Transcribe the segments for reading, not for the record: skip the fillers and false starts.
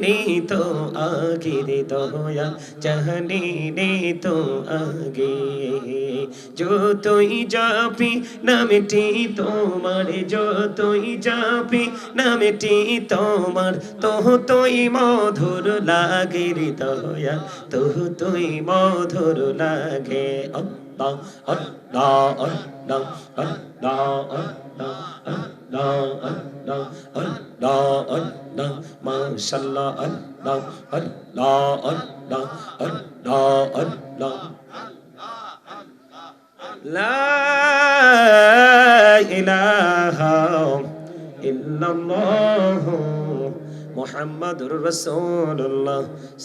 নে তো আগে রে দয়া জানি নে তো আগে যতই যাবি নামটি তোমার যতই যাবি নামটি তোমার ততই মধুর লাগে রে দয়া ততই মধুর লাগে আল্লাহ আল্লাহ আল্লাহ আল্লাহ আল্লাহ আল্লাহ আল্লাহ আল্লাহ আল্লাহ মাশাআল্লাহ আল্লাহ আল্লাহ আল্লাহ আল্লাহ আল্লাহ লা ইলাহা ইল্লাল্লাহ মুহাম্মাদুর রাসূলুল্লাহ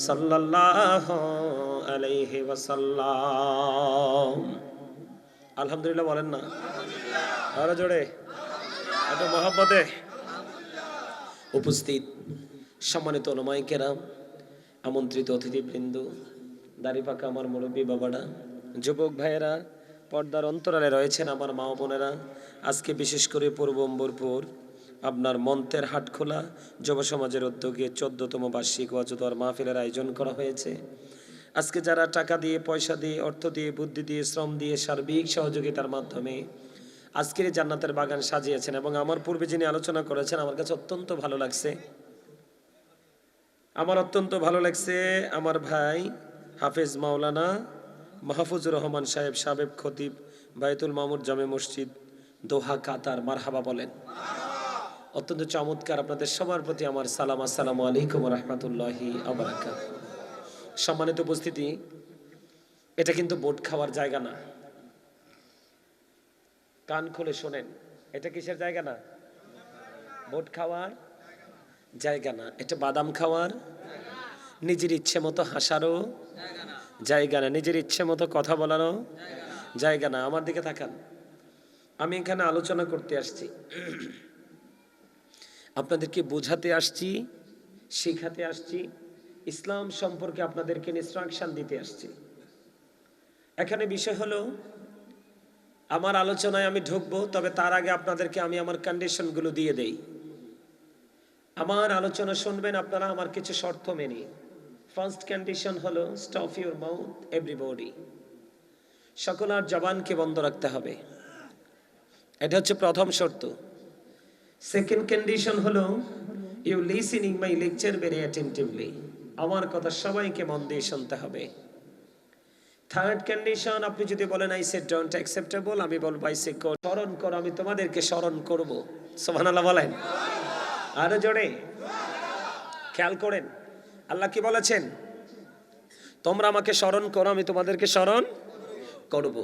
সাল্লাল্লাহু আলাইহি ওয়াসাল্লাম। আলহামদুলিল্লাহ বলেন না, আরো জোরে, এত মহব্বতে। উপস্থিত সম্মানিত ওলামায়ে কেরাম, আমন্ত্রিত অতিথিবৃন্দ, দাড়ি পাকা আমার মুরব্বী বাবারা, যুবক ভাইয়েরা, পর্দার অন্তরালে রয়েছেন আমার মা বোনেরা, আজকে বিশেষ করে পূর্ব অম্বরপুর আপনার মন্তের হাটখোলা যুব সমাজের উদ্যোগে 14তম বার্ষিক ওয়াজ ও দোয়ার মাহফিলের আয়োজন করা হয়েছে। আজকে যারা টাকা দিয়ে, পয়সা দিয়ে, অর্থ দিয়ে, বুদ্ধি দিয়ে, শ্রম দিয়ে, সার্বিক সহযোগিতার মাধ্যমে আজকের জান্নাতের বাগান সাজিয়েছেন এবং আমার পূর্বে যিনি আলোচনা করেছেন, আমার কাছে অত্যন্ত ভালো লাগছে। আমার ভাই হাফেজ মাওলানা মাহফুজুর রহমান সাহেব, সাবেক খতিব, বায়তুল মামুর জামে মসজিদ, দোহা, কাতার। মারহাবা বলেন। অত্যন্ত চমৎকার। আপনাদের সবার প্রতি আমার সালাম। আসসালামু আলাইকুম ওয়া রাহমাতুল্লাহি ওয়া বারাকাতুহু। সম্মানিত উপস্থিতি, এটা কিন্তু বোট খাওয়ার জায়গা না। কান খুলে শোনেন, এটা কিসের জায়গা না? বোট খাওয়ার জায়গা না। এটা বাদাম খাওয়ার, নিজের ইচ্ছে মতো হাসারও জায়গা না, নিজের ইচ্ছে মতো কথা বলারও জায়গা না। আমার দিকে তাকান, আমি এখানে আলোচনা করতে আসছি, আপনাদেরকে বোঝাতে আসছি, শেখাতে আসছি, ইসলাম সম্পর্কে আপনাদেরকে ইনস্ট্রাকশন দিতে আসছি। এখানে বিষয় হলো, আমার আলোচনায় আমি ঢুকবো, তবে তার আগে আপনাদেরকে আমি আমার কন্ডিশনগুলো দিয়ে দেই। আমার আলোচনা শুনবেন আপনারা আমার কিছু শর্ত মেনে। ফার্স্ট কন্ডিশন হলো স্টপ ইউর মাউথ এভরিবডি। সকলের জবানকে বন্ধ রাখতে হবে, এটা হচ্ছে প্রথম শর্ত। সেকেন্ড কন্ডিশন হলো you listening my lecture very attentively. আমার কথা সবাইকে মন দিয়ে শুনতে হবে। থার্ড কন্ডিশন, আপনি যদি বলেন আই সে ডোন্ট অ্যাকসেপ্টেবল, আমি বলবো আই সে গো, স্মরণ করো, আমি তোমাদেরকে স্মরণ করব। সুবহানাল্লাহ বলেন, আরো জোরে। খেয়াল করেন আল্লাহ কি বলেছেন, তোমরা আমাকে স্মরণ করো, আমি তোমাদেরকে স্মরণ করব।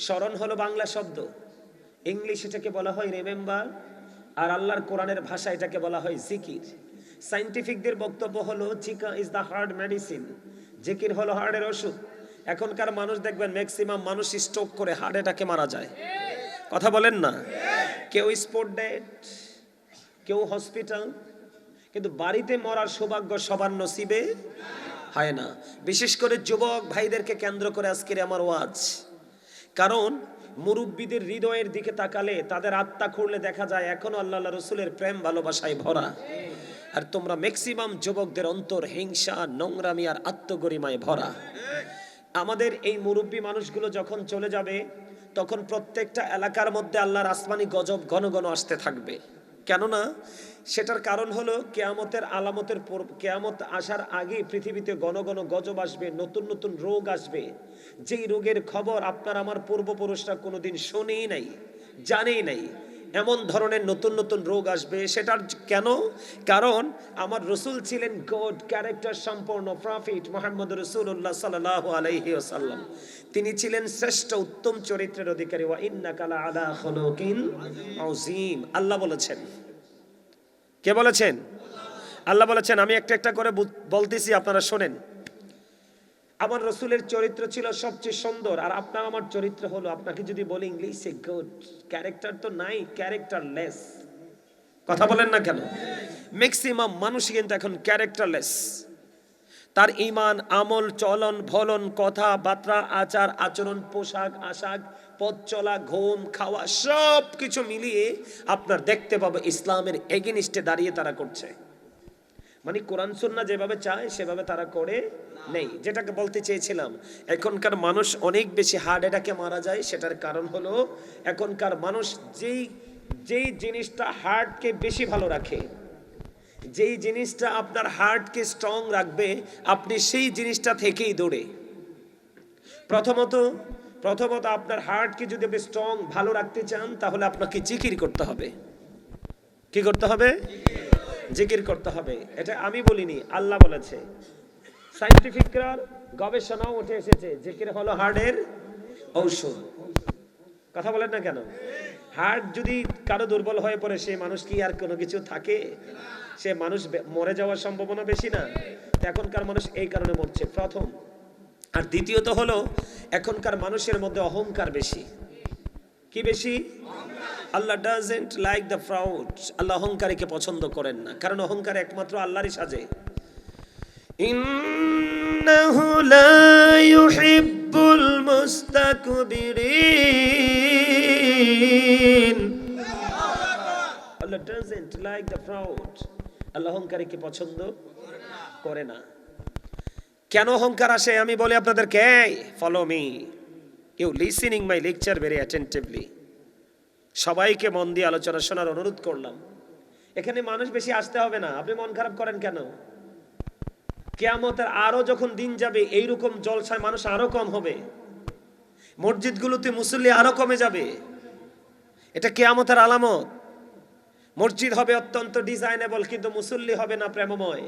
স্মরণ হলো বাংলা শব্দ, ইংলিশ এটাকে বলা হয় রিমেম্বার, আর আল্লাহর কোরআনের ভাষা এটাকে বলা হয় জিকির। সায়েন্টিফিকদের বক্তব্য হলো জিকির ইজ দ্য হার্ট মেডিসিন, জিকির হলো হার্টের ওষুধ। এখনকার মানুষ দেখবেন ম্যাক্সিমাম মানুষ স্ট্রোক করে হার্ট অ্যাটাকে মারা যায়। কথা বলেন না, কেউ স্পট ডেড, কেউ হসপিটাল, কিন্তু বাড়িতে মরার সৌভাগ্য সবার নসিবে হয় না। বিশেষ করে যুবক ভাইদেরকে কেন্দ্র করে আজকের আমার ওয়াজ। কারণ মুরব্বীদের হৃদয়ের দিকে তাকালে, তাদের আত্মা খুঁড়লে দেখা যায় এখনো আল্লাহ রসুলের প্রেম ভালোবাসায় ভরা। আর তোমরা ম্যাক্সিমাম যুবকদের অন্তর হিংসা, নোংরামি আর আত্মগরিমায় ভরা। আমাদের এই মুরব্বী মানুষগুলো যখন চলে যাবে, তখন প্রত্যেকটা এলাকার মধ্যে আল্লাহর আসমানি গজব ঘন ঘন আসতে থাকবে। কেননা সেটার কারণ হলো কেয়ামতের আলামতের, কেয়ামত আসার আগে পৃথিবীতে ঘন ঘন গজব আসবে, নতুন নতুন রোগ আসবে, যেই রোগের খবর আপনার আমার পূর্বপুরুষরা কোনোদিন শোনেই নাই, জানেই নাই। এমন ধরনের নতুন নতুন রোগ আসবে। সেটার কেন? কারণ আমার রসুল ছিলেন গড ক্যারেক্টার সম্পন্ন প্রফিট মুহাম্মদ রাসূলুল্লাহ সাল্লাল্লাহু আলাইহি ওয়াসাল্লাম। তিনি ছিলেন শ্রেষ্ঠ উত্তম চরিত্রের অধিকারী। ওয়া ইন্নাকা লাআলা খুলুকিন আযীম। আল্লাহ বলেছেন। কে বলেছেন? আল্লাহ বলেছেন। আমি একটা একটা করে বলতেছি, আপনারা শোনেন। আমার রসুলের চরিত্র ছিল সবচেয়ে সুন্দর, আর আপনার আমার চরিত্র হলো, আপনাকে যদি বলি ইংলিশে গুড, ক্যারেক্টার তো নাই, ক্যারেক্টারলেস। কথা বলেন না কেন? ম্যাক্সিমাম মানুষই কিন্তু এখন ক্যারেক্টারলেস। তার ঈমান, আমল, চলন, ভলন, কথা বার্তা, আচার আচরণ, পোশাক আশাক, পথ চলা, ঘুম, খাওয়া, সব কিছু মিলিয়ে আপনার দেখতে পাবো ইসলামের এগেনিস্টে দাঁড়িয়ে তারা করছে। মানে কোরআন সুন্নাহ যেভাবে চায় সেভাবে তারা করে নেই। যেটাকে বলতে চেয়েছিলাম, এখনকার মানুষ অনেক বেশি হার্ট অ্যাটাকে মারা যায়, সেটার কারণ হলো এখনকার মানুষ যেই যেই জিনিসটা হার্টকে বেশি ভালো রাখে, যেই জিনিসটা আপনার হার্টকে স্ট্রং রাখবে, আপনি সেই জিনিসটা থেকেই দৌড়ে। প্রথমত আপনার হার্টকে যদি আপনি স্ট্রং ভালো রাখতে চান, তাহলে আপনাকে জিকির করতে হবে। কি করতে হবে? জিকির করতে হবে। এটা আমি বলিনি, আল্লাহ বলেছে। সায়েন্টিফিকরা গবেষণাও উঠে এসেছে, জিকির হলো হার্টের ঔষধ। কথা বলেন না কেন? হার্ট যদি কারো দুর্বল হয়ে পড়ে, সে মানুষ কি আর কোনো কিছু থাকে? সে মানুষ মরে যাওয়ার সম্ভাবনা বেশি না? এখনকার মানুষ এই কারণে মরছে, প্রথম। আর দ্বিতীয়ত হলো এখনকার মানুষের মধ্যে অহংকার বেশি। কি বেশি? আল্লাহ doesn't like the proud. Allah অহংকারীকে পছন্দ করেন না, কারণ অহংকার একমাত্র আল্লাহরই সাজে। ইন্নাহু লা ইউহিব্বুল মুস্তাকবিরিন। Allah doesn't like the proud. Allah অহংকারীকে পছন্দ করে না। কেন অহংকার আসে আমি বলি আপনাদেরকে। Follow me, you listening my lecture very attentively. সবাইকে মন দিয়ে আলোচনা শোনার অনুরোধ করলাম। এখানে মানুষ বেশি আসতে হবে না, আপনি মন খারাপ করেন কেন? কিয়ামতের আরো যখন দিন যাবে, এইরকম জলসায় মানুষ আরো কম হবে, মসজিদগুলোতে মুসল্লি আরো কমে যাবে। এটা কিয়ামতের আলামত। মসজিদ হবে অত্যন্ত ডিজাইনেবল, কিন্তু মুসল্লি হবে না প্রেমময়।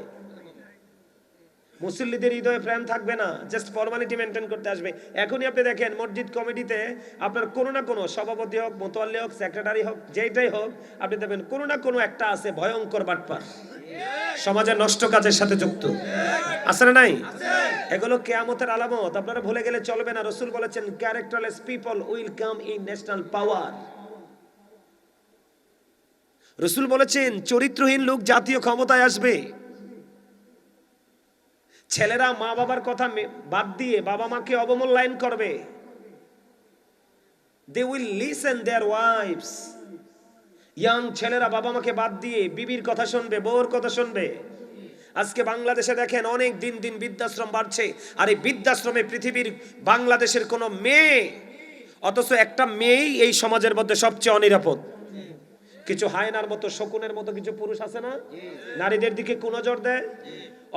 মুসল্লিদের হৃদয়ে প্রেম থাকবে না, জাস্ট ফর্মালিটি মেনটেন করতে আসবে। এখনই আপনি দেখেন মসজিদ কমিটিতে আপনার কোনো না কোনো সভাপতি হোক, মোতাল্লি হোক, সেক্রেটারি হোক, যেটাই হোক, আপনি দেখবেন কোনো না কোনো একটা আছে ভয়ঙ্কর বাটপার, সমাজের নষ্ট কাজের সাথে যুক্ত। আছে না নাই? এগুলো কিয়ামতের আলামত। আপনারা ভুলে গেলে চলবে না। রাসূল বলেছেন, characterless people will come in national power. রাসূল বলেছেন, চরিত্রহীন লোক জাতীয় ক্ষমতায় আসবে। ছেলেরা মা বাবার কথা বাদ দিয়ে বাবা মাকে অবমূল্যায়ন করবে। They will listen their wives. Young ছেলেরা বাবা মাকে বাদ দিয়ে বিবির কথা শুনবে, বউর কথা শুনবে। আজকে বাংলাদেশে দেখেন অনেক দিন দিন বৃদ্ধাশ্রম বাড়ছে। আর এই বৃদ্ধাশ্রমে পৃথিবীর বাংলাদেশের কোনো মেয়ে, অথচ একটা মেয়েই এই সমাজের মধ্যে সবচেয়ে অনিরাপদ। কিছু হায়নার মতো, শকুনের মতো কিছু পুরুষ আছে না, নারীদের দিকে কুনজর দেয়।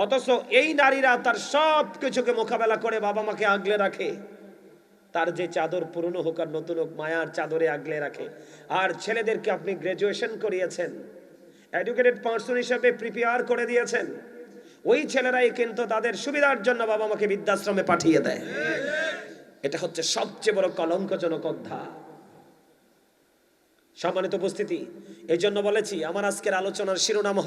অথচ এই নারীরা তার সব কিছুকে মোকাবেলা করে বাবা মাকে আগলে রাখে। তার যে চাদর পুরনো হোক আর নতুন হোক, মায়ার চাদরে আগলে রাখে। আর ছেলেদেরকে আপনি গ্রাজুয়েশন করিয়েছেন, এডুকেটেড পারসন হিসেবে প্রিপেয়ার করে দিয়েছেন। ওই ছেলেরাই কিন্তু তাদের সুবিধার জন্য বাবা মাকে বৃদ্ধাশ্রমে পাঠিয়ে দেয়। এটা হচ্ছে সবচেয়ে বড় কলঙ্কজনক অধ্যায়। সম্মানিত উপস্থিতি, এই জন্য বলেছি আমার আজকের আলোচনার শিরোনাম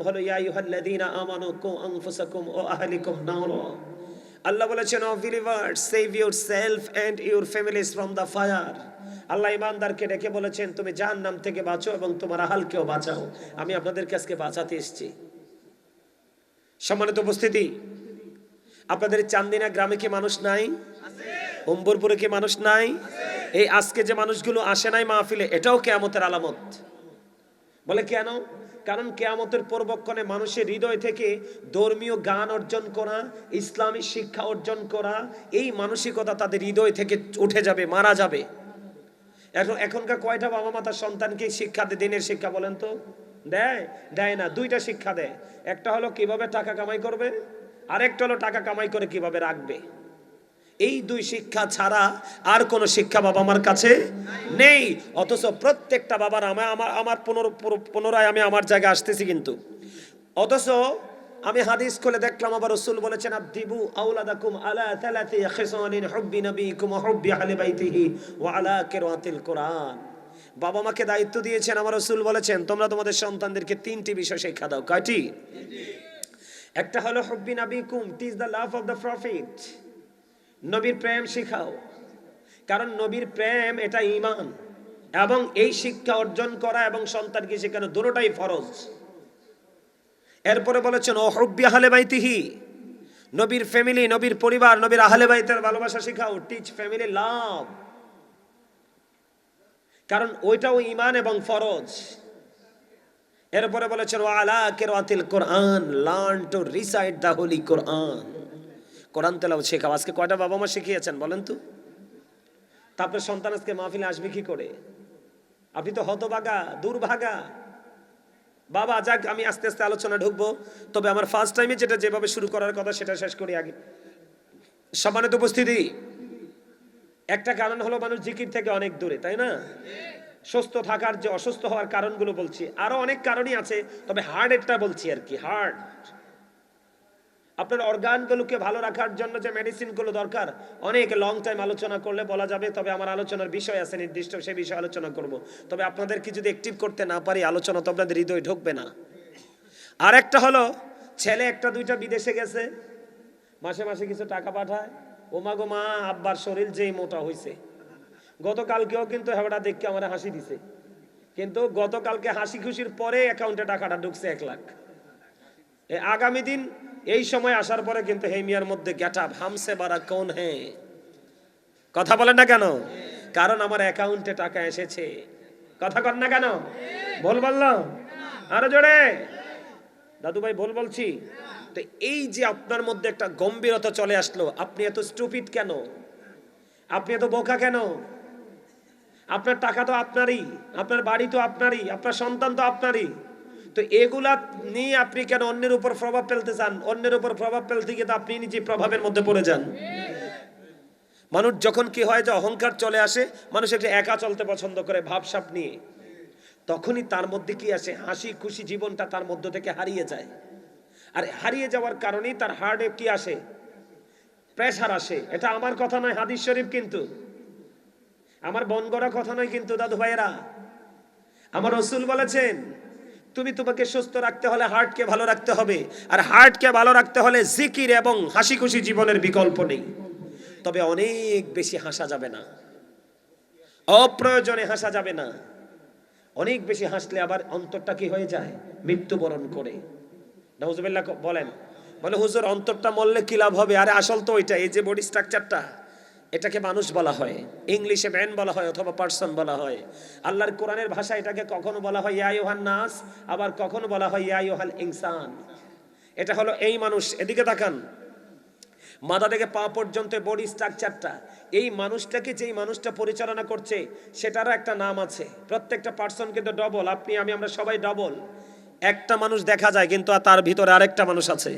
হলো ইয়া আইয়ুহাল্লাযীনা আমানু কু আনফুসাকুম ওয়া আহলিকুম নারা। আল্লাহ বলেছেন, O believers, save yourself and your families from the fire. আল্লাহ ঈমানদারকে ডেকে বলেছেন, তুমি জাহান্নাম থেকে বাঁচো এবং তোমার আহলকেও বাঁচাও। আমি আপনাদেরকে আজকে বাঁচাতে এসেছি। সম্মানিত উপস্থিতি, আপনাদের চান্দিনা গ্রামে কি মানুষ নাই? উম্বরপুরে কি মানুষ নাই? এই আজকে যে মানুষগুলো আসে নাই মাহফিলে, এটাও কিয়ামতের আলামত। বলে কেন? কারণ কিয়ামতের পূর্বক্ষণে মানুষের হৃদয় থেকে ধর্মীয় জ্ঞান অর্জন করা, ইসলামী শিক্ষা অর্জন করা, এই মানসিকতা তাদের হৃদয় থেকে উঠে যাবে, মারা যাবে। এখনকার কয়টা বাবা মা তার সন্তানকে শিক্ষা দেয়? দিনের শিক্ষা বলেন তো দেয় না। দুইটা শিক্ষা দেয়। একটা হলো কিভাবে টাকা কামাই করবে, আর একটা হলো টাকা কামাই করে কিভাবে রাখবে। এই দুই শিক্ষা ছাড়া আর কোনো শিক্ষা বাবা মার কাছে নেই। অথচ প্রত্যেকটা বাবার আমার পুনরায় আমি আমার জায়গায় আসতেছি কিন্তু, অথচ আমি হাদিস খুলে দেখলাম, আবার রাসূল বলেছেন, আদিবু আওলাদাকুম আলা থালাতি খিসালিন হুব্বি নবিকুম ওয়া হুব্বি আহলি বাইতিহি ওয়া আলা কিরাতিল কুরআন। বাবা মাকে দায়িত্ব দিয়েছেন, আমার রাসূল বলেছেন, তোমরা তোমাদের সন্তানদেরকে তিনটি বিষয় শিক্ষা দাও। কয়টি? একটা হলো হুব্বি নবিকুম, teach the love of the prophet. নবীর প্রেম শিখাও, কারণ নবীর প্রেম এটা ঈমান, এবং এই শিক্ষা অর্জন করা এবং সন্তানকে শেখানো দুটোটাই ফরজ। এরপরে বলেছেন, ও হুব্বি আহলে বাইতিহি, নবীর ফ্যামিলি, নবীর পরিবার, নবীর আহলে বাইতের ভালোবাসা শিখাও। টিচ ফ্যামিলি লাভ, কারণ ওইটাও ঈমান এবং ফরজ। এরপরে বলেছেন ওয়া আলা কিরাতিল Quran, learn to recite the holy Quran. Quran তেলাওয়াত শেখাও। আজকে কয়টা বাবা মা শিখিয়েছেন বলেন তো? তারপরে সন্তান আজকে মাহফিলে আসবে কি করে? আপনি তো হতভাগা, দুর্ভাগা বাবা। যাক, আমি আস্তে আস্তে আলোচনা ঢুকবো, তবে আমার ফার্স্ট টাইমে যেটা যেভাবে শুরু করার কথা সেটা শেষ করি আগে। সম্মানিত উপস্থিতি, একটা কারণ হলো মানুষ জিকির থেকে অনেক দূরে, তাই না? সুস্থ থাকার যে অসুস্থ হওয়ার কারণগুলো বলছি, আরো অনেক কারণই আছে, তবে হার্টেরটা বলছি আর কি। হার্ট, আপনার অর্গানগুলোকে ভালো রাখার জন্য যে মেডিসিনগুলো দরকার, অনেক লং টাইম আলোচনা করলে বলা যাবে, তবে আমার আলোচনার বিষয় আছে নির্দিষ্ট, সেই বিষয়ে আলোচনা করব। তবে আপনাদেরকে যদি অ্যাক্টিভ করতে না পারি, আলোচনা তো আপনাদের হৃদয়ে ঢুকবে না। আর একটা হলো, ছেলে একটা দুইটা বিদেশে গেছে, মাসে মাসে কিছু টাকা পাঠায়, ওমা গো মা, আব্বার শরীর যেই মোটা হয়েছে। গতকালকেও কিন্তু হেবড়া দেখে আমার হাসি দিছে, কিন্তু গতকালকে হাসি খুশির পরে অ্যাকাউন্টে টাকাটা ঢুকছে 1 লাখ। আগামী দিন এই সময় আসার পরে কিন্তু হে মিয়ার মধ্যে গেটআপ হামসে বারা কোন হে, কথা বলেন না কেন? কারণ আমার অ্যাকাউন্টে টাকা এসেছে। কথা কর না কেন? ভুল বললাম? আরো জোরে দাদু ভাই, ভুল বলছি তো? এই যে আপনার মধ্যে একটা গম্ভীরতা চলে আসলো, আপনি এত স্টুপিড কেন? আপনি এত বোকা কেন? আপনার টাকা তো আপনারই, আপনার বাড়ি তো আপনারই, আপনার সন্তান তো আপনারই, তো এগুলা নিয়ে আপনি কেন অন্যের উপর প্রভাব ফেলতে চান? অন্যের উপর প্রভাব ফেলতে গিয়ে তো আপনি নিজে প্রভাবের মধ্যে পড়ে যান। মানুষ যখন কি হয় যে অহংকার চলে আসে, মানুষ একটু একা চলতে পছন্দ করে ভাবসাব নিয়ে, তখনই তার মধ্যে কি আসে? হাসি খুশি জীবনটা তার মধ্য থেকে হারিয়ে যায়। আর হারিয়ে যাওয়ার কারণেই তার হার্টে কি আসে? প্রেসার আসে। এটা আমার কথা নয়, হাদিস শরীফ কিন্তু, আমার বনগড়া কথা নয় কিন্তু দাদু ভাইয়েরা। আমার রাসূল বলেছেন, তুমি তোমাকে সুস্থ রাখতে হলে হার্টকে ভালো রাখতে হবে, আর হার্টকে ভালো রাখতে হলে জিকির এবং হাসি খুশি জীবনের বিকল্প নেই। তবে অনেক বেশি হাসা যাবে না, অপ্রয়োজনে হাসা যাবে না। অনেক বেশি হাসলে আবার অন্তরটা কি হয়ে যায়? মৃত্যুবরণ করে। নাউজুবিল্লাহ বলেন। বলে হুজুর, অন্তরটা মরলে কি লাভ হবে? আরে আসল তো ওইটা, এই যে বডি স্ট্রাকচারটা, এটাকে মানুষ বলা হয়, ইংলিশে ম্যান বলা হয় অথবা পারসন বলা হয়। আল্লাহর কোরআনের ভাষা এটাকে কখনো বলা হয় ইয়া আইয়ুহান নাস, আবার কখনো বলা হয় ইয়া আইয়ুহাল ইনসান। এটা হলো এই মানুষ। এদিকে তাকান, মাথা থেকে পা পর্যন্ত বডি স্ট্রাকচারটা, এই মানুষটাকে যেই মানুষটা পরিচালনা করছে সেটারও একটা নাম আছে। প্রত্যেকটা পার্সন কিন্তু ডবল, আপনি আমি আমরা সবাই ডবল। একটা মানুষ দেখা যায় কিন্তু তার ভিতরে আরেকটা মানুষ আছে,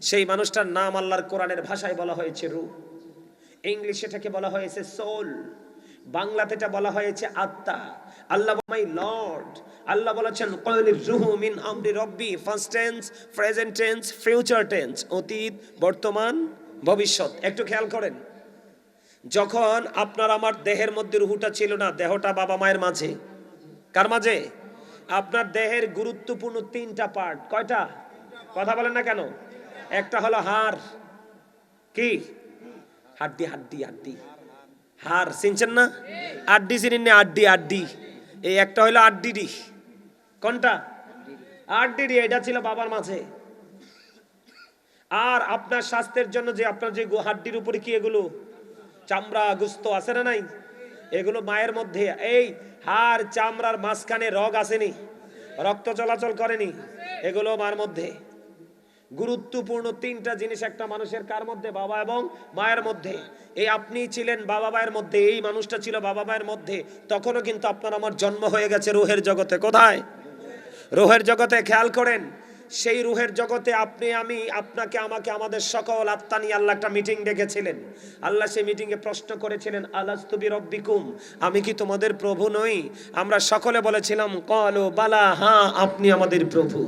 সেই মানুষটার নাম আল্লাহর কোরআনের ভাষায় বলা হয়েছে রূহ, ইংলিশে এটাকে বলা হয়েছে সোল, বাংলাতে এটা বলা হয়েছে আত্মা। আল্লাহ মাই লর্ড, আল্লাহ বলেছেন ক্বালির রূহু মিন আমরি রব্বি, first tense, present tense, future tense, অতীত, বর্তমান, ভবিষ্যৎ। একটু খেয়াল করেন, যখন আপনার আমার দেহের মধ্যে রুহুটা ছিল না, দেহটা বাবা মায়ের মাঝে, কার মাঝে? আপনার দেহের গুরুত্বপূর্ণ 3টা পার্ট। কয়টা? কথা বলেন না কেন? একটা হলো হাড়, কি? হাড্ডি, হাড্ডি, হাড্ডি, হাড় চিনছেন না? আড্ডি চিনেন না? আড্ডি, আড্ডি, এই একটা হলো আড্ডি। কোনটা? আড্ডি, এটা ছিল বাবার মাঝে। আর আপনার স্বাস্থ্যের জন্য যে আপনার যে হাড্ডির উপরে কি এগুলো চামড়া গোস্ত আছে না নাই, এগুলো মায়ের মধ্যে। এই হাড় চামড়ার মাঝখানে রগ আসেনি, রক্ত চলাচল করেনি, এগুলো মার মধ্যে। গুরুত্বপূর্ণ 3টা জিনিস একটা মানুষের, কার মধ্যে? বাবা এবং মায়ের মধ্যে। এই আপনি ছিলেন বাবা মায়ের মধ্যে, এই মানুষটা ছিল বাবা মায়ের মধ্যে, তখনও কিন্তু আপনার আমার জন্ম হয়ে গেছে রুহের জগতে। কোথায়? রুহের জগতে। খেয়াল করেন, সেই রুহের জগতে আপনি আমি আপনাকে আমাকে আমাদের সকল আত্মা নিয়ে আল্লাহ একটা মিটিং ডেকেছিলেন। আল্লাহ সেই মিটিংয়ে প্রশ্ন করেছিলেন, আলাস্তু বিরব্বিকুম, আমি কি তোমাদের প্রভু নই? আমরা সকলে বলেছিলাম ক্বালু বালা, হ্যাঁ আপনি আমাদের প্রভু।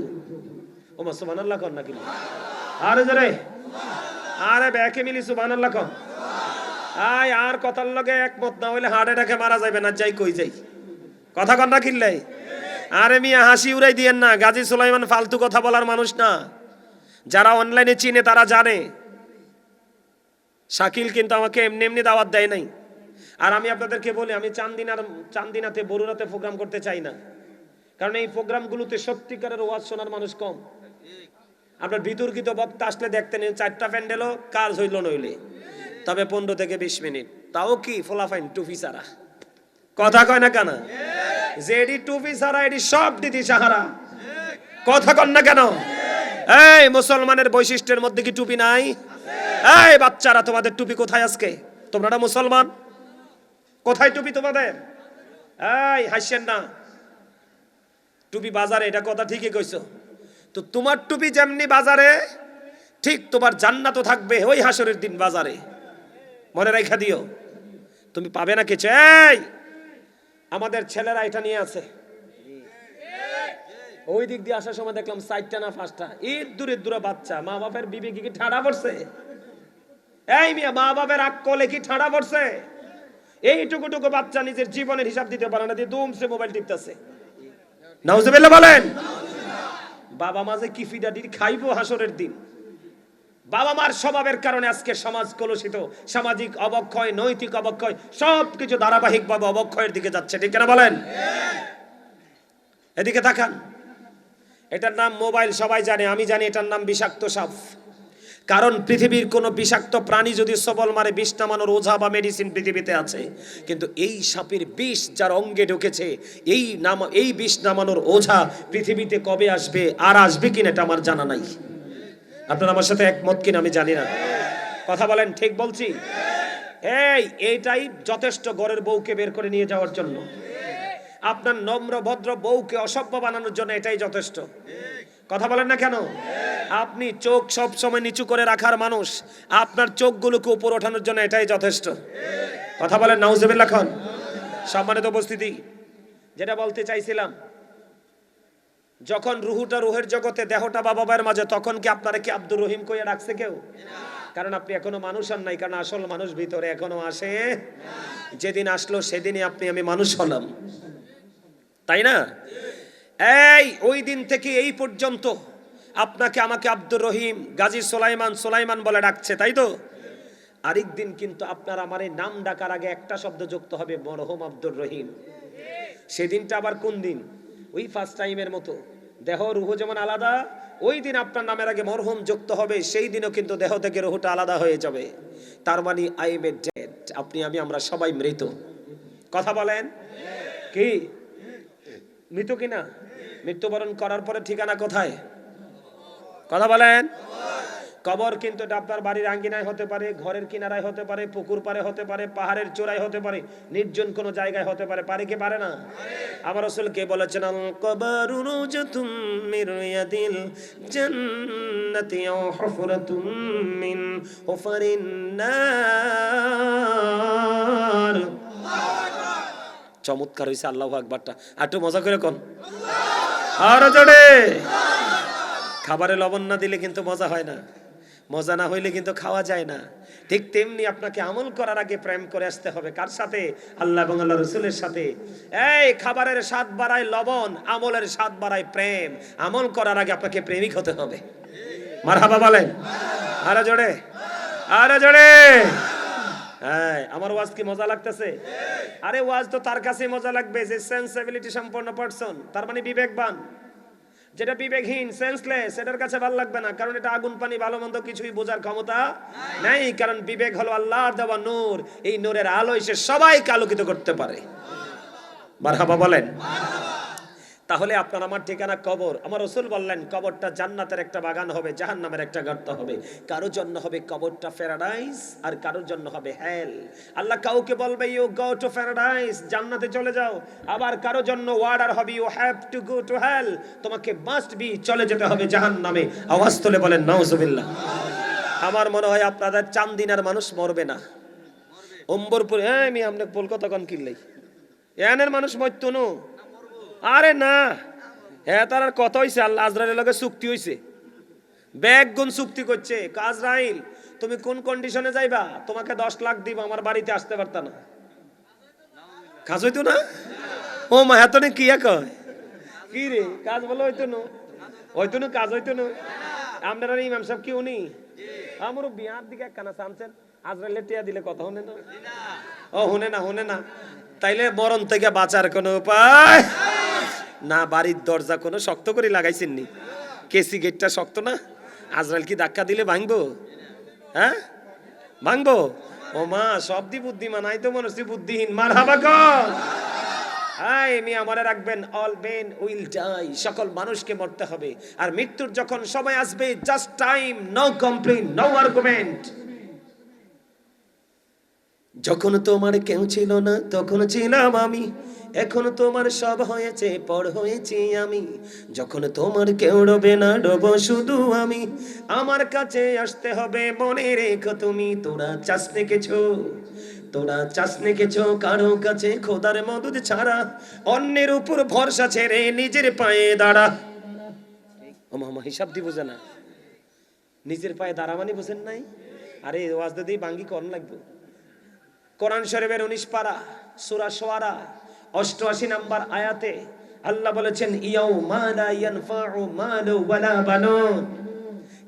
ওমা সুবহানাল্লাহ কর না কিনা? আরে জোরে, আরে ব্যাকে মিলি সুবহানাল্লাহ কর। আয় আর কথার লগে একমত না হইলে হার্ট অ্যাটাকে মারা যাবে না, যাই কই যাই। কথা কর না কিনলে? আরে মিয়া হাসি উড়াই দিয়েন না, গাজী সুলাইমান ফালতু কথা বলার মানুষ না। যারা অনলাইনে চিনে তারা জানে, শাকিল কিন্তু আমাকে এমনি এমনি দাওয়াত দেয় নাই। আর আমি আপনাদেরকে বলি, আমি চান্দিনাতে বরুণাতে প্রোগ্রাম করতে চাই না, কারণ এই প্রোগ্রামগুলোতে সত্যিকারের ওয়াজ শোনার মানুষ কম। আপনার বিতর্কিত বক্তা আসলে দেখতেন 4টা প্যান্ডেলও কাজ হইল নইলে, তবে 15 থেকে 20 মিনিট, তাও কি ফোলাফাইন টুপি সারা। কথা কয় না কেন? যে এডি টুপি সারা, এডি সব দিদি সাহারা। কথা কন না কেন? এই মুসলমানের বৈশিষ্ট্যের মধ্যে কি টুপি নাই? এই বাচ্চারা, তোমাদের টুপি কোথায় আজকে? তোমরা না মুসলমান, কোথায় টুপি তোমাদের? এই হাসছেন না, টুপি বাজারে, এটা কথা ঠিকই কইছো। তো তোমার টুপি যেমনি বাজারে, ঠিক তোমার জান্নাতও থাকবে ওই হাসরের দিন বাজারে, মনে রাখা দিও। তুমি পাবে না কিছু। এই আমাদের ছেলেরা এটা নিয়ে আছে, ওই দিক দিয়ে আসার সময় দেখলাম 4টা না 5টা ঈদ দূরের দূরে বাচ্চা। মা বাপের বিবেক কি ঠাড়া পড়ছে? এই মিয়া, মা বাপের আকলে কি ঠাড়া পড়ছে? এইটুকু টুকু বাচ্চা নিজের জীবনের হিসাব দিতে পারে না, দিয়ে দুমসে মোবাইল টিপতেছে। নাউজুবিল্লাহ বলেন। বাবা মাঝে কি ফিডাডির খাইবো হাসরের দিন। বাবা মার স্বভাবের কারণে আজকে সমাজ কলুষিত, সামাজিক অবক্ষয়, নৈতিক অবক্ষয়, সবকিছু ধারাবাহিকভাবে অবক্ষয়ের দিকে যাচ্ছে, ঠিক না বলেন? এদিকে তাকান, এটার নাম মোবাইল, সবাই জানে, আমি জানি এটার নাম বিষাক্ত সাপ। কারণ পৃথিবীর কোন বিষাক্ত প্রাণী যদি সবল মারে, বিষ নামানোর ওঝা বা মেডিসিন পৃথিবীতে আছে, কিন্তু এই সাপের বিষ যার অঙ্গে ঢুকেছে, এই বিষ নামানোর ওঝা পৃথিবীতে কবে আসবে আর আসবে কিনা এটা আমার জানা নাই। আপনারা আমার সাথে একমত কিনা আমি জানি না, কথা বলেন, ঠিক বলছি? এইটাই যথেষ্ট ঘরের বউকে বের করে নিয়ে যাওয়ার জন্য, আপনার নম্র ভদ্র বউকে অসভ্য বানানোর জন্য এটাই যথেষ্ট। কথা বলেন না কেন? আপনি চোখ সব সময় নিচু করে রাখার মানুষ, আপনার চোখগুলোকে উপর ওঠানোর জন্য এটাই যথেষ্ট। কথা বলেন নাউজুবিল্লাহ খান। সম্মানিত উপস্থিতি, যেটা বলতে চাইছিলাম, যখন রুহুটা রুহের জগতে, দেহটা বাবা মায়ের মাঝে, তখন কি আপনারা কি আব্দুর রহিম কইয়া ডাকছে কেউ? কারণ আপনি এখনো মানুষ হন নাই, কারণ আসল মানুষ ভিতরে এখনো আসে। যেদিন আসলো সেদিনই আমি মানুষ হলাম, তাই না? ওই দিন থেকে এই পর্যন্ত আপনাকে আমাকে আব্দুর রহিম, গাজী সোলাইমান বলে ডাকছে, তাই তো? আরেক দিন কিন্তু আপনার আমার এই নাম ডাকার আগে একটা শব্দ যুক্ত হবে, মরহুম আব্দুর রহিম। সেদিনটা আবার কোন দিন? ওই ফার্স্ট টাইমের মতো, দেহ রুহ যেমন আলাদা, ওই দিন আপনার নামের আগে মরহুম যুক্ত হবে, সেই দিনও কিন্তু দেহ থেকে রুহটা আলাদা হয়ে যাবে। তার মানে আই এম ডেড, আমরা সবাই মৃত। কথা বলেন, কি মৃত কিনা? মৃত্যুবরণ করার পরে ঠিকানা কোথায়? কথা বলেন। কবর কিন্তু এটা আপনার বাড়ির আঙ্গিনায় হতে পারে, ঘরের কিনারায় হতে পারে, পুকুর পারে হতে পারে, পাহাড়ের চূড়ায় হতে পারে, নির্জন কোনো জায়গায় হতে পারে। পারে কি পারে না? আমার রাসূল কে বলেছেন, আল কবরু রুজতুম মির রিয়াদিল জান্নাতি আও হুফরাতুম মিন হুফারিন নার। চমৎকার হইছে, আল্লাহু আকবারটা একটু মজা করে কোন, আর জোরে। খাবারে লবণ না দিলে কিন্তু মজা হয় না, মজা না হইলে কিন্তু খাওয়া যায় না। ঠিক তেমনি আপনাকে আমল করার আগে প্রেম করে আসতে হবে। কার সাথে? আল্লাহ এবং আল্লাহ রাসূলের সাথে। খাবারের স্বাদ বাড়ায় লবণ, আমলের স্বাদ বাড়ায় প্রেম। আমল করার আগে আপনাকে প্রেমিক হতে হবে। মারহাবা বলেন, আরে জোরে, আরে জোরে। আমার ওয়াজ কি মজা লাগতেছে? আরে ওয়াজ তো তার কাছে মজা লাগবে যে সেন্সিবিলিটি সম্পন্ন পারসন, তার মানে বিবেকবান। যেটা বিবেকহীন, সেন্সলেস, এটার কাছে ভালো লাগবে না, কারণ এটা আগুন পানি ভালো মন্দ কিছুই বোঝার ক্ষমতা নাই। কারণ বিবেক হলো আল্লাহর দেওয়া নূর, এই নূরের আলো এসে সবাইকে আলোকিত করতে পারে। মারহাবা বলেন। তাহলে আপনার আমার ঠিকানা কবর। আমার রাসূল বললেন, কবরটা জান্নাতের একটা বাগান হবে, জাহান্নামের একটা গর্ত হবে। কারোর জন্য হবে কবরটা প্যারাডাইস, আর কারোর জন্য হবে হেল। আল্লাহ কাউকে বলবে ইউ গো টু প্যারাডাইস, জান্নাতে চলে যাও, আবার কারোর জন্য ওয়ার্ডার হবে you have to go to hell, তোমাকে মাস্ট বি চলে যেতে হবে জাহান্নামে। আওয়াজ তুলে বলেন নাউজুবিল্লাহ। আমার মনে হয় আপনাদের চান্দিনার মানুষ মরবে না, অম্বরপুর আমি আপনি কলকাতা কোন কিনলেই এনের মানুষ মরতনু। আরে না, হ্যাঁ তার আর কথা হইছে, আল্লাহ আজরাইলের লগে চুক্তি হইছে, ব্যাগ গুণ চুক্তি করছে। আজরাইল তুমি কোন কন্ডিশনে যাইবা, তোমাকে 10 লাখ দিব, আমার বাড়িতে আসতে পারতা না। কাজ হইতো না? ও মা এত কি কয় কি রে, কাজ বলো হইতো না, হইতো না, কাজ হইতো না। আপনারা ইমাম সাহেব কি উনি আমার বিয়ার দিকে একখানা চানছেন, আজরাইলের টিয়া দিলে কথা শুনে না? ও শুনে না। তাইলে মরণ থেকে বাঁচার কোনো উপায় না। বাড়ির দরজা কোনো শক্ত করে লাগাইছেন নি? কেসি গেটটা শক্ত না? আজরাইল কি ধাক্কা দিলে ভাঙবো? হ্যাঁ ভাঙবো? ও মা সবদি বুদ্ধিমান, আই তো মনে হচ্ছে বুদ্ধিহীন। মারহাবা কর। হাই মিয়া মনে রাখবেন, অল মেন উইল ডাই, সকল মানুষকে মরতে হবে। আর মৃত্যুর যখন সময় আসবে, just time, no complain, no argument. যখন তোমার কেউ ছিল না তখন ছিলাম আমি, এখন তোমার সব হয়েছে পর হয়েছি আমি। যখন তোমার কেউ রবে না রব শুধু আমি, আমার কাছে আসতে হবে মনে রেখো তুমি। তোরা চাস নেকেছো, তোরা চাস নেকেছো কারো কাছে খোদার মদদ ছাড়া, অন্যের উপর ভরসা ছেড়ে নিজের পায়ে দাঁড়া। ও মামা হিসাব দি বোঝে না, নিজের পায়ে দাঁড়া মানে বোঝেন নাই? আরে ওয়াজ দিদি বাঙ্গি করন লাগবে। কোরআন শরীফের 19 পারা সূরা শুআরা 88 নম্বর আয়াতে আল্লাহ বলেছেন, ইয়াউমা লা ইয়ানফাউ মালু ওয়ালা বানুন।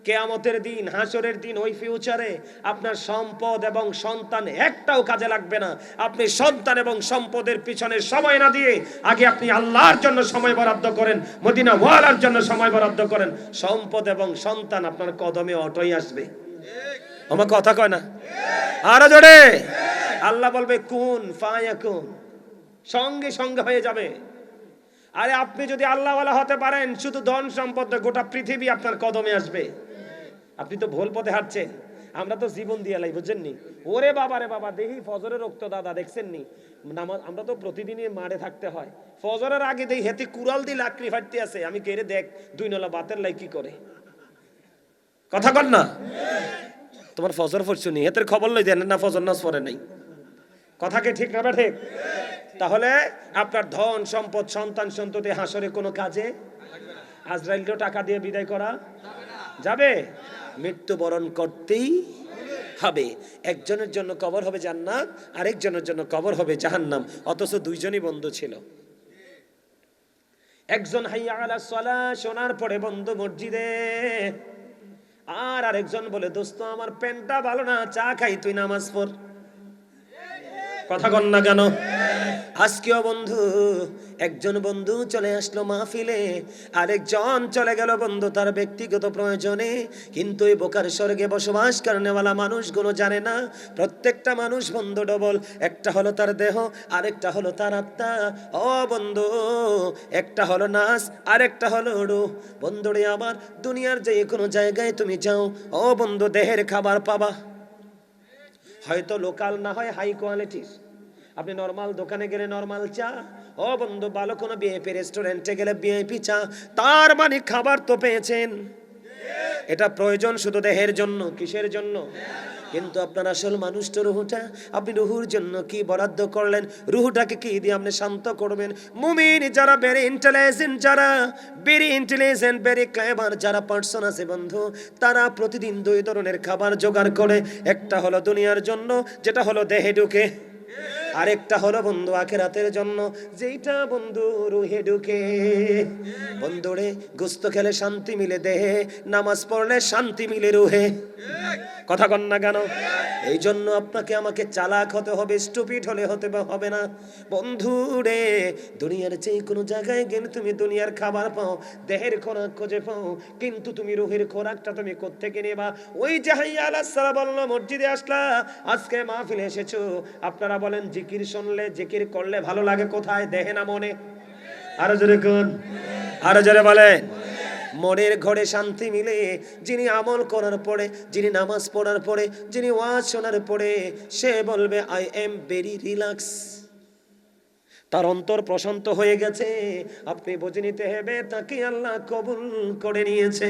কিয়ামতের দিন, হাসরের দিন, ওই ফিউচারে আপনার সম্পদ এবং সন্তান একটাও কাজে লাগবে না। আপনি সন্তান এবং সম্পদের পিছনে সময় না দিয়ে আগে আপনি আল্লাহর জন্য সময় বরাদ্দ করেন, মদিনা ওয়ালার জন্য সময় বরাদ্দ করেন। সম্পদ এবং সন্তান আপনার কদমে অটোই আসবে। আমার কথা কয় না? আরো জোরে। আল্লাহ বলবে কুন ফায়াকুন, সঙ্গে সঙ্গে হয়ে যাবে। আরে আপনি যদি আল্লাহওয়ালা হতে পারেন, শুধু ধন সম্পদ, গোটা পৃথিবী আপনার কদমে আসবে। আপনি তো ভুল পথে হাঁটছেন। আমরা তো জীবন দিয়ে লাই, বুঝছেননি? ওরে বাবা রে বাবা, দেখি ফজরের রক্ত দাদা দেখছেননি নামাজ, আমরা তো প্রতিদিনই মাঠে থাকতে হয়। ফজরের আগে দেখি হেতে কুড়াল দিয়ে লাকড়ি ফাটতে আছে, আমি কেড়ে দেখ 2 নলা বাতের লাই কি করে। কথা কর না, তোমার ফজর পড়ছনি হেতের খবর লই দেন না, ফজর নামাজ পড়ে নাই। কথা কি ঠিক না ঠিক? তাহলে আপনার ধন সম্পদ সন্তান সন্ততি হাসরে কোনো কাজে, আজরাইলকেও টাকা দিয়ে বিদায় করা যাবে? মৃত্যুবরণ করতেই হবে। একজনের জন্য কবর হবে জান্নাত, আরেকজনের জন্য কবর হবে জাহান্নাম। অথচ দুইজনই বন্ধু ছিল। একজন হাইয়া আলাস সালাহ শোনার পরে বন্ধু মসজিদে, আর আরেকজন বলে দোস্ত আমার প্যান্টটা ভালো না, চা খাই, তুই নামাজ পড়। কথা কন না কেন? আজকেও বন্ধু, একজন বন্ধু চলে আসলো মাহফিলে, আরেকজন চলে গেল বন্ধু তার ব্যক্তিগত প্রয়োজনে। কিন্তু এই বোকার স্বর্গে বসবাস করেনেওয়ালা মানুষগুলো জানে না, প্রত্যেকটা মানুষ বন্ধু ডবল। একটা হলো তার দেহ, আরেকটা হলো তার আত্মা। ও বন্ধু, একটা হলো নাস, আরেকটা হলো রূহ। বন্ধুরে আমার, দুনিয়ার যে কোনো জায়গায় তুমি যাও, ও বন্ধু দেহের খাবার পাবা, হয়তো লোকাল না হয় হাই কোয়ালিটির। আপনি নরমাল দোকানে গেলে নরমাল চা, ও বন্ধু ভালো কোনো ভিআইপি রেস্টুরেন্টে গেলে ভিআইপি চা। তার মানে খাবার তো পেয়েছেন, এটা প্রয়োজন শুধু দেহের জন্য। কিসের জন্য? কিন্তু আপনার আসল মানুষটা রুহুটা, আপনি রুহুর জন্য কি বরাদ্দ করলেন? রুহুটাকে কি দিয়ে আপনি শান্ত করবেন? মুমিন যারা ভেরি ইন্টেলিজেন্ট, যারা ভেরি ইন্টেলিজেন্ট, ভেরি ক্লেভার যারা পার্সন আছে বন্ধু, তারা প্রতিদিন 2 ধরনের খাবার জোগাড় করে। একটা হলো দুনিয়ার জন্য, যেটা হলো দেহে ঢুকে, আরেকটা হলো বন্ধু আখিরাতের জন্য, যেটা বন্ধু রুহে ঢুকে। বন্ধুরে, গোস্ত খেলে শান্তি মিলে দেহে, নামাজ পড়লে শান্তি মিলে রুহে। কথা কন না কেন? এই জন্য আপনাকে আমাকে চালাক হতে হবে, স্টুপিড হলে হতে হবে না। বন্ধুরে, দুনিয়ার যে কোনো জায়গায় গেলে তুমি দুনিয়ার খাবার পাও, দেহের খোরাক খুঁজে পাও, কিন্তু তুমি রুহের খোরাকটা তুমি কোত্থেকে নেবা? ওই যে হাইয়া আলাস সালাহ বললো, মসজিদে আসলা, আজকে মাহফিলে এসেছো, আপনারা বলেন জিকির শুনলে, জিকির করলে ভালো লাগে কোথায়? দেহে না মনে? আরো জোরে কোন, আরো জোরে বলেন। মনের ঘরে শান্তি মিলে যিনি আমল করার পরে, যিনি নামাজ পড়ার পরে, যিনি ওয়াজ শোনার পরে, সে বলবে আই এম ভেরি রিল্যাক্স, তার অন্তর প্রশান্ত হয়ে গেছে। আপনি বুঝে নিতে হবে তাকে আল্লাহ কবুল করে নিয়েছে।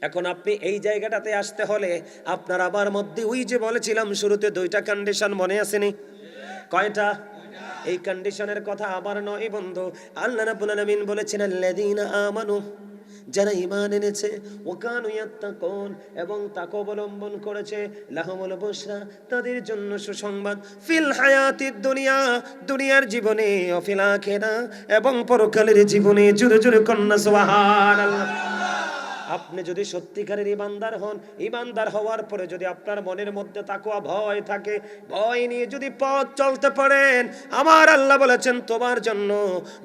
এখন আপনি এই জায়গাটাতে আসতে হলে আপনার আবার মধ্যে, ওই যে বলেছিলাম শুরুতে 2টা কন্ডিশন মনে আসেনি? কয়টা? এই কন্ডিশনের কথা আবার নয় বন্ধু। আল্লাহ রাব্বুল আলামিন বলেছেন আল্লাযীনা আমানু, যারা ঈমান এনেছে, ওয়া কানু ইয়াত্তাকুন, এবং তাকওয়া অবলম্বন করেছে, লাহুমুল বুশরা, তাদের জন্য সুসংবাদ, ফিল হায়াতিদ দুনিয়া, দুনিয়ার জীবনে, ও ফিল আখিরা, এবং পরকালের জীবনে। জোরে জোরে কন্না সুবহানাল্লাহ। আপনি যদি সত্যিকারের ইমানদার হন, ইমানদার হওয়ার পরে যদি আপনার মনের মধ্যে তাকওয়া ভয় থাকে, ভয় নিয়ে যদি পথ চলতে পারেন, আমার আল্লাহ বলেছেন তোমার জন্য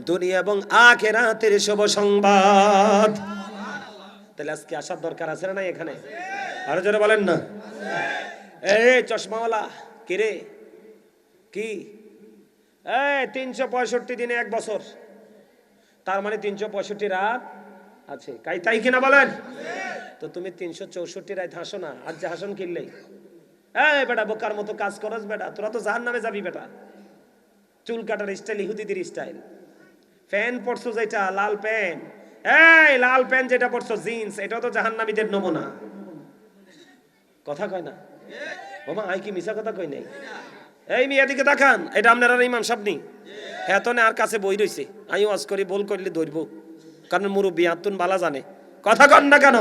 দুনিয়া এবং আখিরাতের শুভ সংবাদ। তাহলে আজকে আসার দরকার আছে না এখানে? আরো জোরে বলেন না। এই চশমাওয়ালা, কি রে? কি এই 365 দিনে 1 বছর, তার মানে 365 রাত আছে, তাই কিনা বলেন? তো তুমি 364 রাত হাসো না, আজ যে হাসন কিনলেই। এই বেটা বোকার মতো কাজ করস বেটা, তোরা তো জাহান্নামে যাবি বেটা। চুল কাটার স্টাইল ইহুদিদের স্টাইল, প্যান্ট পরছো যেটা লাল প্যান্ট, এই লাল প্যান্ট যেটা পরছো জিন্স, এটাও তো জাহান্নামীদের নমুনা। কথা কয় না বাবা, আই কি মিছা কথা কই নাই? এই মেয়ে দিকে দেখান, এটা আপনারা ইমাম সাহেব নি? হ্যাঁ তো আর কাছে বই রইছে, আমি ওয়াজ করি, বল করলে ধরবো, কারণ মুরব্বী আতুন বালা জানে। কথা কন না কেন?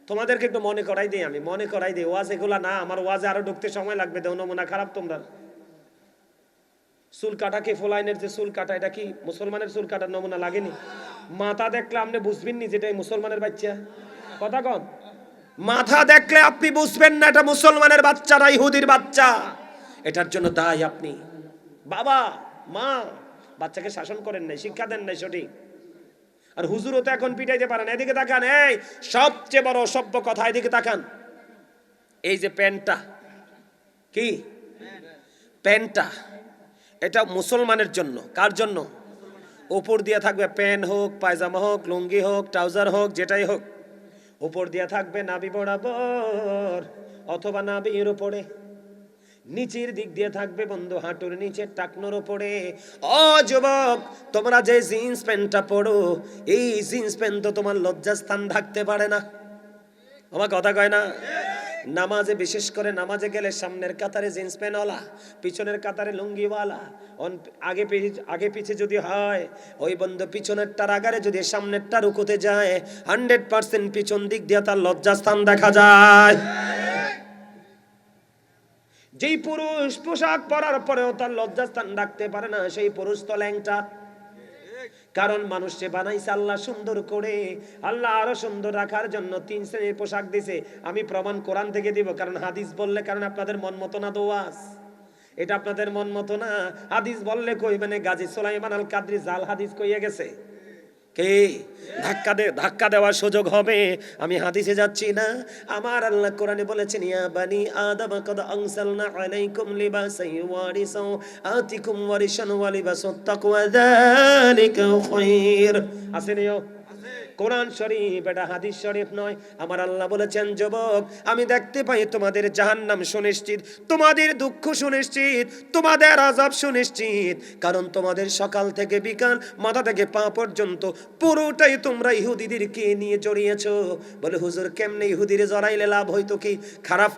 তোমাদেরকে একটু মনে করাই দেই, আমি মনে করাই দেই, ওয়াজ এগুলা না, আমার ওয়াজে আরো ঢুকতে সময় লাগবে। দেও নমুনা খারাপ তোমরা। চুল কাটা কি ফোলাইনের যে চুল কাটা, এটা কি মুসলমানের চুল কাটার নমুনা লাগেনি? মাথা দেখলে আপনি বুঝবেন নি যেটা মুসলমানের বাচ্চা। কথা কন, মাথা দেখলে আপনি বুঝবেন না এটা মুসলমানের বাচ্চা না ইহুদির বাচ্চা। এটার জন্য দায়ী আপনি। বাবা মা বাচ্চাকে শাসন করেন নাই, শিক্ষা দেন নাই সঠিক। আর হুজুরও তো এখন পিটাইতে পারেন। এদিকে তাকান, এই সবচেয়ে বড় অসভ্য কথা, এদিকে তাকান। এই যে প্যান্টটা, কি প্যান্টটা, এটা মুসলমানের জন্য। কার জন্য? উপর দিয়ে থাকবে প্যান্ট হোক, পায়জামা হোক, লুঙ্গি হোক, ট্রাউজার হোক, যেটাই হোক, উপর দিয়ে থাকবে নাভি বরাবর অথবা নাভির উপরে, নিচের দিক দিয়ে থাকবে বন্ধু হাঁটুর নিচে টাকনোর উপরে। ও যুবক, তোমরা যে জিন্স প্যান্টটা পরো, এই জিন্স প্যান্ট তো তোমার লজ্জাস্থান ঢাকতে পারে না। আমার কথা কয় না? নামাজে, বিশেষ করে নামাজে গেলে সামনের কাতারে জিন্স প্যান্টওয়ালা, পিছনের কাতারে লুঙ্গিওয়ালা, আগে পিছে যদি হয়, ওই বন্ধু পিছনেরটার আগারে যদি সামনেরটা রুকুতে যায়, 100% পিছন দিক দিয়ে তার লজ্জাস্থান দেখা যায়। যেই পুরুষ পোশাক পরার পরেও তার লজ্জাস্থান রাখতে পারে না, সেই পুরুষ তো ল্যাংটা। কারণ মানুষকে বানাইছে আল্লাহ সুন্দর করে। আল্লাহ আরো সুন্দর রাখার জন্য 3 শ্রেণীর পোশাক দিছে। আমি প্রমাণ কোরআন থেকে দিব, কারণ হাদিস বললে, কারণ আপনাদের মন মতো না দোয়াস, এটা আপনাদের মন মতো না। হাদিস বললে কই, মানে গাজী সুলাইমান আল কাদরি জাল হাদিস কইয়া গেছে। কে ধাক্কা দেওয়ার সুযোগ হবে? আমি হাদিসে যাচ্ছি না, আমার আল্লাহ কোরআনে বলেছেন, ইয়া বানি আদম কদ আনসালনা আলাইকুম লিবাসান ওয়ারিসা আতিকুম ওয়ারিশান ওয়া লিবাসুত তাকওয়া যালিকা খায়র। আসেনিও কোরআন শরীফ, এটা হাদিস শরীফ নয়। আমার আল্লাহ বলেছেন, যুবক আমি দেখতে পাই তোমাদের জাহান্নাম সুনিশ্চিত, তোমাদের দুঃখ সুনিশ্চিত, তোমাদের আযাব সুনিশ্চিত। কারণ তোমাদের সকাল থেকে বিকাল, মাথা থেকে পা পর্যন্ত পুরোটাই তোমরা ইহুদিদেরকে নিয়ে জড়িয়েছো। বলে হুজুর কেমনে ইহুদিরে জড়াইলে লাভ হইতো কি? খারাপ